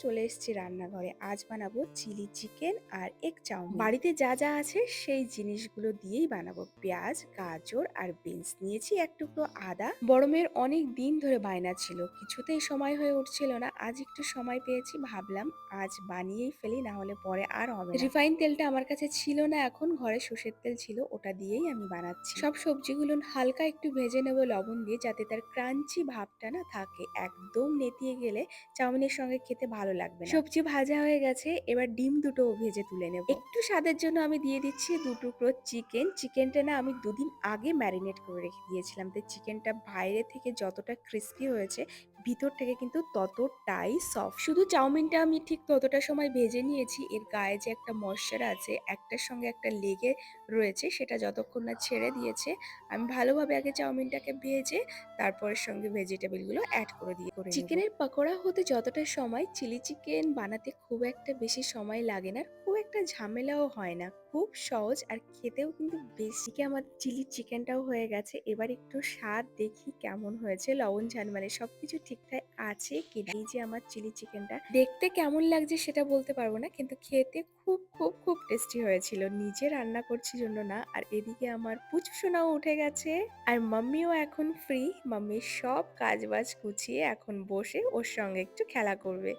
চলে এসেছি রান্নাঘরে। আজ বানাবো চিলি চিকেন আর এগ চাউমিন। বাড়িতে যা যা আছে সেই জিনিসগুলো দিয়েই বানাবো। পেঁয়াজ, গাজর আর বিনস নিয়েছি, এক টুকরো আদা। বড় মেয়ের অনেক দিন ধরে বায়না ছিল, কিছুতেই সময় হয়ে উঠছিল না। আজ একটু সময় পেয়েছি, ভাবলাম আজ বানিয়েই ফেলি, না হলে পরে আর হবে না। রিফাইন তেলটা আমার কাছে ছিল না, এখন ঘরে সর্ষের তেল ছিল, ওটা দিয়েই আমি বানাচ্ছি। সব সবজিগুলো হালকা একটু ভেজে নেবো লবণ দিয়ে, যাতে তার ক্রাঞ্চি ভাবটা না থাকে। একদম নেতিয়ে গেলে চাউমিনের সঙ্গে খেতে ভালো লাগবে না। সবজি ভাজা হয়ে গেছে, এবার ডিম দুটো ভেজে তুলে নেব। একটু স্বাদের জন্য আমি দিয়ে দিচ্ছি 2 টুকরো চিকেন। চিকেনটা না আমি 2 দিন আগে ম্যারিনেট করে রেখে দিয়েছিলাম, তাই চিকেনটা বাইরে থেকে যতটা ক্রিস্পি হয়েছে, ভিতর থেকে কিন্তু ততটাই সফট। শুধু চাউমিনটা আমি ঠিক ততটা সময় ভেজে নিয়েছি, এর গায়ে যে একটা ময়শ্চার আছে, একটার সঙ্গে একটা লেগে রয়েছে, সেটা যতক্ষণ না ছেড়ে দিয়েছে, আমি ভালোভাবে আগে চাউমিনটাকে ভেজে তারপরের সঙ্গে ভেজিটেবল গুলো অ্যাড করে দিয়ে নেব। চিকেনের পকোড়া হতে যতটা সময়, চিলি চিকেন বানাতে খুব একটা বেশি সময় লাগে না, খুব একটা ঝামেলাও হয় না, খুব সহজ আর খেতেও কিন্তু বেশি। আমার চিলি চিকেনটাও হয়ে গেছে, এবার একটু স্বাদ দেখি কেমন হয়েছে, লবণ ঝাল মানে সবকিছু ঠিকঠাক আছে কিনা। এই যে আমার চিলি চিকেনটা দেখতে কেমন লাগছে সেটা বলতে পারবো না, কিন্তু খেতে খুব খুব খুব টেস্টি হয়েছিল। নিজে রান্না করছি জন্য না। আর এদিকে আমার পুচসোনাও উঠে গেছে, আর মাম্মিও এখন ফ্রি। মাম্মি সব কাজবাজ গুছিয়ে এখন বসে ওর সঙ্গে একটু খেলা করবে।